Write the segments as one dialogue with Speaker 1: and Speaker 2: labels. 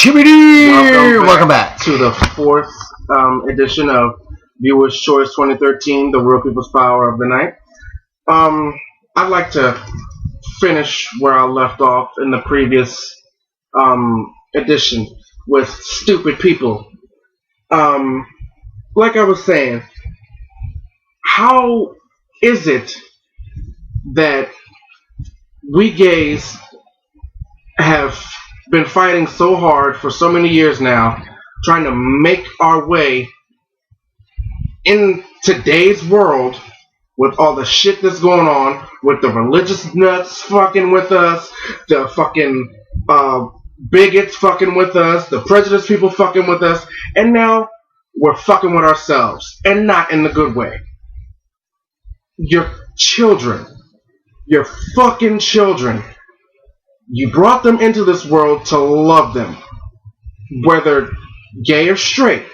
Speaker 1: Welcome back
Speaker 2: to the fourth edition of Viewers Choice 2013, the Real People's Power of the Night. I'd like to finish where I left off in the previous edition with stupid people. Like I was saying, how is it that we gays have been fighting so hard for so many years now, trying to make our way in today's world with all the shit that's going on, with the religious nuts fucking with us, the fucking bigots fucking with us, the prejudiced people fucking with us, and now we're fucking with ourselves, and not in the good way. Your children, your fucking children, you brought them into this world to love them, whether gay or straight,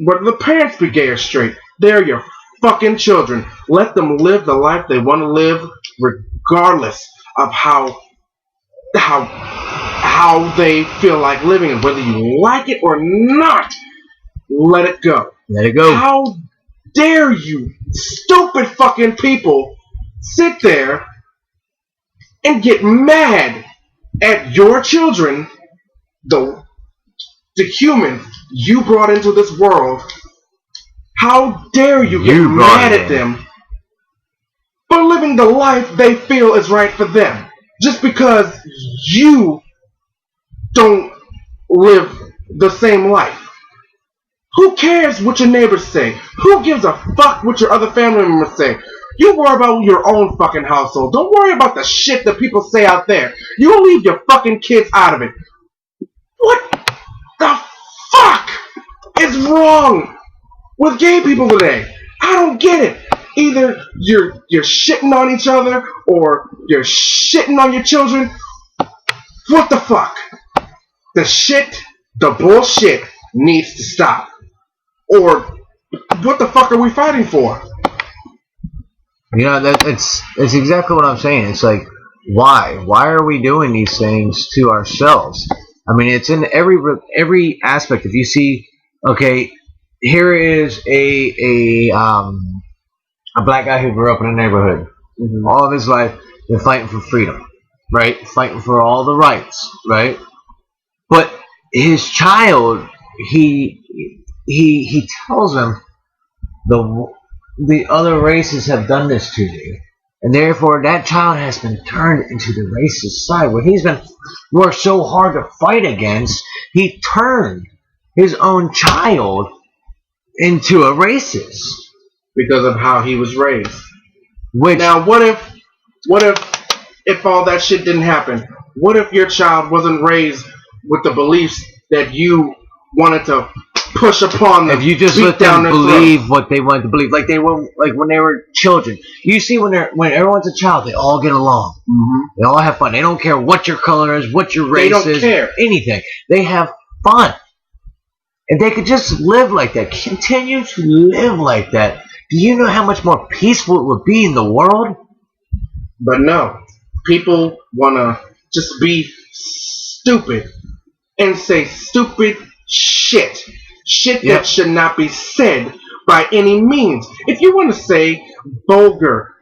Speaker 2: whether the parents be gay or straight. They're your fucking children. Let them live the life they want to live, regardless of how they feel like living it. Whether you like it or not, let it go.
Speaker 1: Let it go.
Speaker 2: How dare you, stupid fucking people, sit there and get mad at your children, the humans you brought into this world. How dare you get mad at them for living the life they feel is right for them, just because you don't live the same life? Who cares what your neighbors say? Who gives a fuck what your other family members say? You worry about your own fucking household. Don't worry about the shit that people say out there. You leave your fucking kids out of it. What the fuck is wrong with gay people today? I don't get it. Either you're shitting on each other or you're shitting on your children. What the fuck? The bullshit needs to stop. Or what the fuck are we fighting for?
Speaker 1: You know, it's exactly what I'm saying. It's like, why are we doing these things to ourselves? I mean, it's in every aspect. If you see, okay, here is a black guy who grew up in a neighborhood. Mm-hmm. All of his life been fighting for freedom, right? Fighting for all the rights, right? But his child, he tells him the other races have done this to you, and therefore that child has been turned into the racist side. What he's been worked so hard to fight against, he turned his own child into a racist
Speaker 2: because of how he was raised. Now, what if all that shit didn't happen? What if your child wasn't raised with the beliefs that you wanted to push upon them?
Speaker 1: If you just let them believe what they wanted to believe, like when they were children. You see, when everyone's a child, they all get along. Mm-hmm. They all have fun. They don't care what your color is, what your race is. They don't care anything. They have fun. If they could just live like that, continue to live like that, do you know how much more peaceful it would be in the world?
Speaker 2: But no, people want to just be stupid and say stupid shit that should not be said by any means. If you want to say vulgar,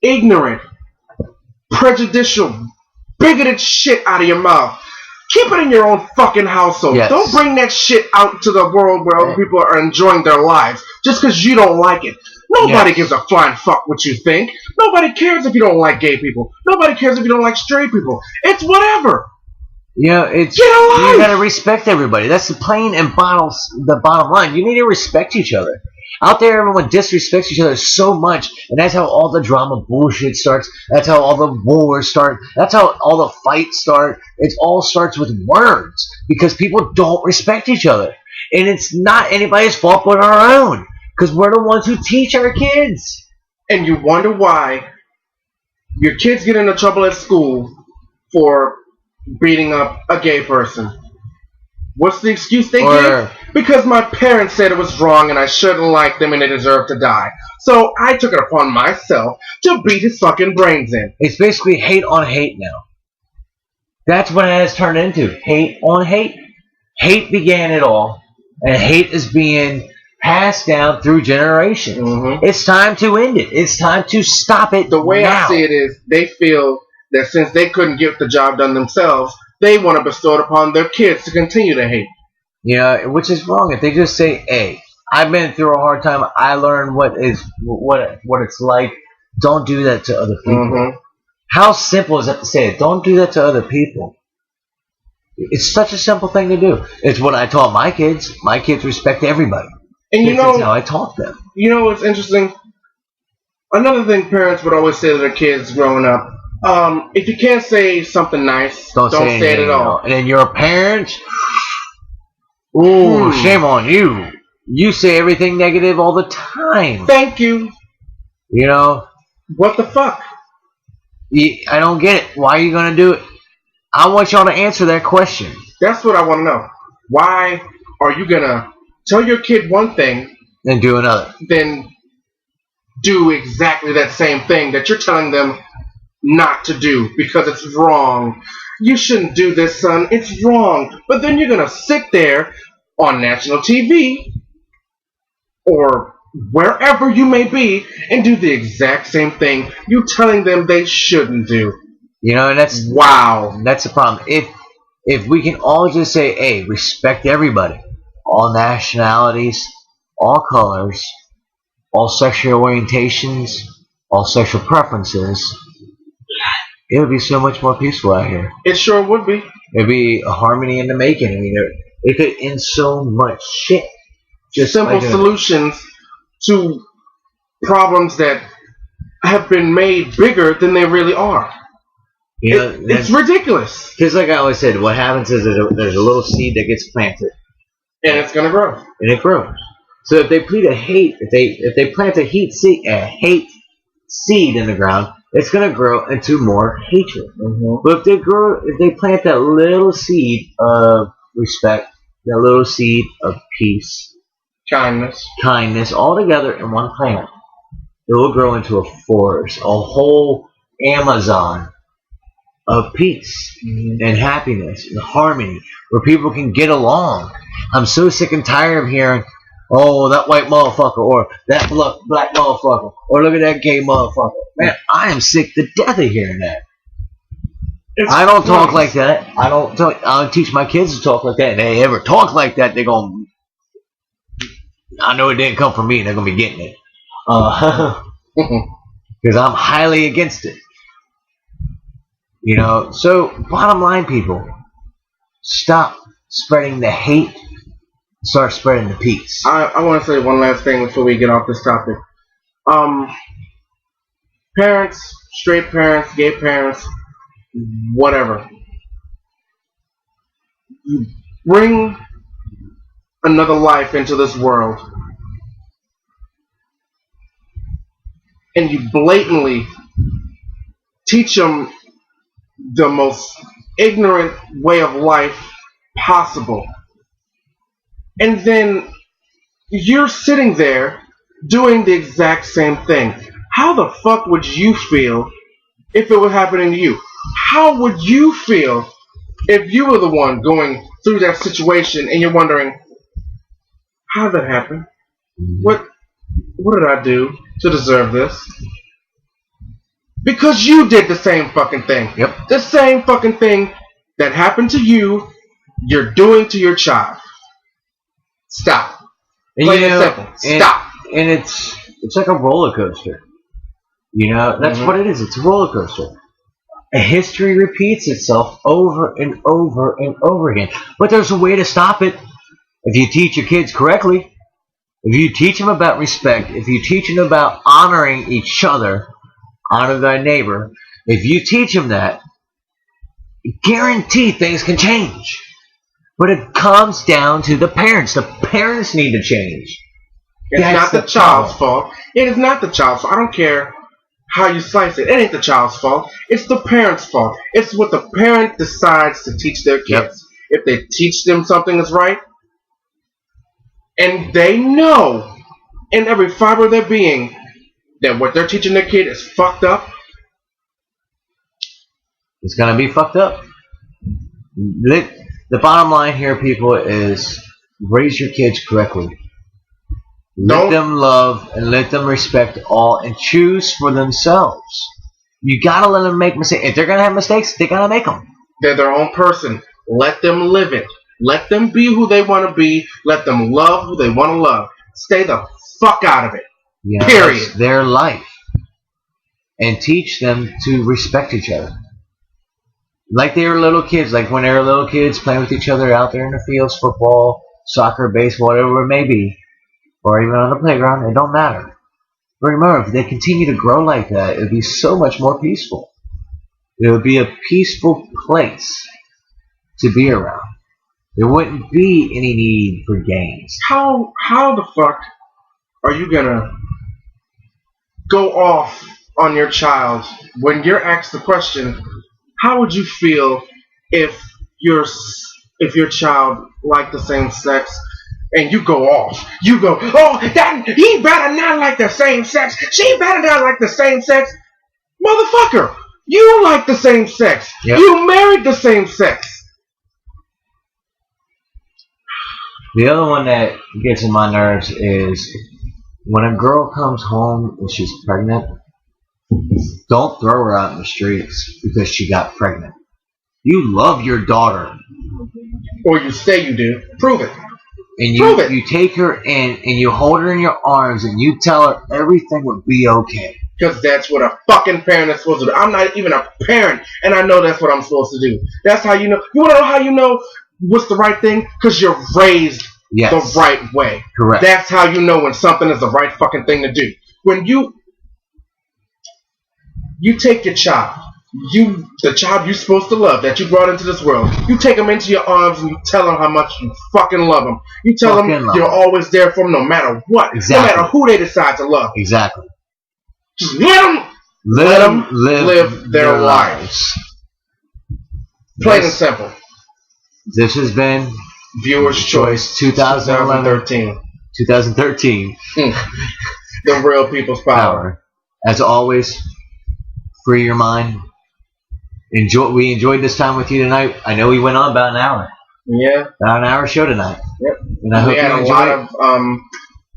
Speaker 2: ignorant, prejudicial, bigoted shit out of your mouth, keep it in your own fucking household. Yes. Don't bring that shit out to the world where other people are enjoying their lives just because you don't like it. Nobody gives a flying fuck what you think. Nobody cares if you don't like gay people. Nobody cares if you don't like straight people. It's whatever.
Speaker 1: Yeah, you gotta respect everybody. That's the plain and the bottom line. You need to respect each other. Out there, everyone disrespects each other so much, and that's how all the drama bullshit starts. That's how all the wars start. That's how all the fights start. It all starts with words because people don't respect each other, and it's not anybody's fault but our own because we're the ones who teach our kids.
Speaker 2: And you wonder why your kids get into trouble at school for beating up a gay person. What's the excuse they give? Because my parents said it was wrong and I shouldn't like them and they deserve to die. So I took it upon myself to beat his fucking brains in.
Speaker 1: It's basically hate on hate now. That's what it has turned into. Hate on hate. Hate began it all, and hate is being passed down through generations.
Speaker 2: Mm-hmm.
Speaker 1: It's time to end it. It's time to stop it.
Speaker 2: The way
Speaker 1: now.
Speaker 2: I see it is, they feel that since they couldn't get the job done themselves, they want to bestow it upon their kids to continue to hate.
Speaker 1: You know, which is wrong. If they just say, "Hey, I've been through a hard time. I learned what it's like. Don't do that to other people."
Speaker 2: Mm-hmm.
Speaker 1: How simple is that to say it? Don't do that to other people. It's such a simple thing to do. It's what I taught my kids. My kids respect everybody.
Speaker 2: And
Speaker 1: That's how I taught them.
Speaker 2: You know what's interesting? Another thing parents would always say to their kids growing up, if you can't say something nice, don't say it at all.
Speaker 1: And then your parents, ooh, shame on you. You say everything negative all the time.
Speaker 2: Thank you.
Speaker 1: You know?
Speaker 2: What the fuck?
Speaker 1: I don't get it. Why are you going to do it? I want y'all to answer that question.
Speaker 2: That's what I want to know. Why are you going to tell your kid one thing
Speaker 1: and do another?
Speaker 2: Then do exactly that same thing that you're telling them not to do because it's wrong. You shouldn't do this, son. It's wrong. But then you're going to sit there on national TV or wherever you may be and do the exact same thing you're telling them they shouldn't do.
Speaker 1: You know, and that's
Speaker 2: wow.
Speaker 1: That's the problem. If we can all just say, hey, respect everybody, all nationalities, all colors, all sexual orientations, all sexual preferences, it would be so much more peaceful out here.
Speaker 2: It sure would be.
Speaker 1: It'd be a harmony in the making. I mean, it could end so much shit.
Speaker 2: Just simple solutions to problems that have been made bigger than they really are.
Speaker 1: You know,
Speaker 2: it's ridiculous.
Speaker 1: Because like I always said, what happens is there's a little seed that gets planted.
Speaker 2: And it's going to grow.
Speaker 1: And it grows. So if they plant a hate, if they plant a hate seed in the ground, it's going to grow into more hatred.
Speaker 2: Mm-hmm.
Speaker 1: But if they plant that little seed of respect, that little seed of peace, kindness, all together in one plant, it will grow into a forest, a whole Amazon of peace and happiness and harmony, where people can get along. I'm so sick and tired of hearing, oh, that white motherfucker, or that black motherfucker, or look at that gay motherfucker. Man, I am sick to death of hearing that. I don't talk like that. I don't teach my kids to talk like that. And if they ever talk like that, they're going to, I know it didn't come from me, and they're going to be getting it. Because I'm highly against it. You know, so bottom line, people, stop spreading the hate, start spreading the peace.
Speaker 2: I want to say one last thing before we get off this topic. Parents, straight parents, gay parents, whatever. You bring another life into this world and you blatantly teach them the most ignorant way of life possible. And then you're sitting there doing the exact same thing. How the fuck would you feel if it were happening to you? How would you feel if you were the one going through that situation and you're wondering, how did that happen? What did I do to deserve this? Because you did the same fucking thing.
Speaker 1: Yep.
Speaker 2: The same fucking thing that happened to you, you're doing to your child. Stop. Plain and simple. Stop.
Speaker 1: And it's like a roller coaster. You know, that's what it is. It's a roller coaster. History repeats itself over and over and over again. But there's a way to stop it. If you teach your kids correctly, if you teach them about respect, if you teach them about honoring each other, honor thy neighbor, if you teach them that, guarantee things can change. But it comes down to the parents. The parents need to change.
Speaker 2: It's not the child's fault. It is not the child's fault. I don't care how you slice it. It ain't the child's fault. It's the parent's fault. It's what the parent decides to teach their kids.
Speaker 1: Yep.
Speaker 2: If they teach them something is right, and they know in every fiber of their being that what they're teaching their kid is fucked up,
Speaker 1: it's going to be fucked up. The bottom line here, people, is raise your kids correctly. Let them love and let them respect all and choose for themselves. You gotta let them make mistakes. If they're gonna have mistakes, they gotta make them.
Speaker 2: They're their own person. Let them live it. Let them be who they want to be. Let them love who they want to love. Stay the fuck out of it.
Speaker 1: Yeah,
Speaker 2: period.
Speaker 1: That's their life. And teach them to respect each other. Like they were little kids, like when they were little kids playing with each other out there in the fields, football, soccer, baseball, whatever it may be, or even on the playground, it don't matter. But remember, if they continue to grow like that, it would be so much more peaceful. It would be a peaceful place to be around. There wouldn't be any need for games.
Speaker 2: How the fuck are you gonna go off on your child when you're asked the question, how would you feel if your child liked the same sex, and you go off? You go, oh, that he better not like the same sex. She better not like the same sex. Motherfucker, you like the same sex. Yep. You married the same sex.
Speaker 1: The other one that gets on my nerves is when a girl comes home and she's pregnant, don't throw her out in the streets because she got pregnant. You love your daughter.
Speaker 2: Or you say you do. Prove it.
Speaker 1: And you take her in and you hold her in your arms and you tell her everything would be okay.
Speaker 2: Because that's what a fucking parent is supposed to do. I'm not even a parent, and I know that's what I'm supposed to do. That's how you know. You want to know how you know what's the right thing? Because you're raised the right way.
Speaker 1: Correct.
Speaker 2: That's how you know when something is the right fucking thing to do. When you take your child, the child you're supposed to love, that you brought into this world, you take them into your arms and you tell them how much you fucking love them. You tell them you're always there for them no matter what. Exactly. No matter who they decide to love.
Speaker 1: Exactly.
Speaker 2: Just let them live their lives. Plain and simple.
Speaker 1: This has been
Speaker 2: Viewer's Choice 2013.
Speaker 1: 2013.
Speaker 2: The real people's power.
Speaker 1: As always, free your mind. We enjoyed this time with you tonight. I know we went on about an hour.
Speaker 2: Yeah.
Speaker 1: About an hour show tonight.
Speaker 2: Yep.
Speaker 1: And I hope
Speaker 2: we had a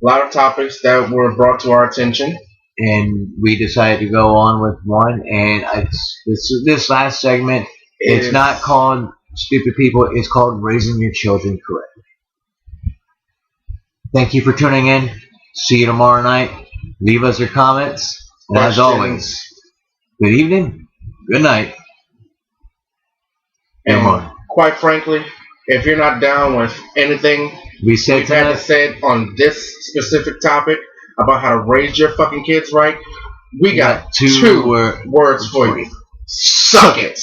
Speaker 2: lot of topics that were brought to our attention.
Speaker 1: And we decided to go on with one. And this last segment, it's not called Stupid People. It's called Raising Your Children Correctly. Thank you for tuning in. See you tomorrow night. Leave us your comments. And as always, good evening, good night,
Speaker 2: and quite frankly, if you're not down with anything we've had to say on this specific topic about how to raise your fucking kids right, we got two words for you. Suck it.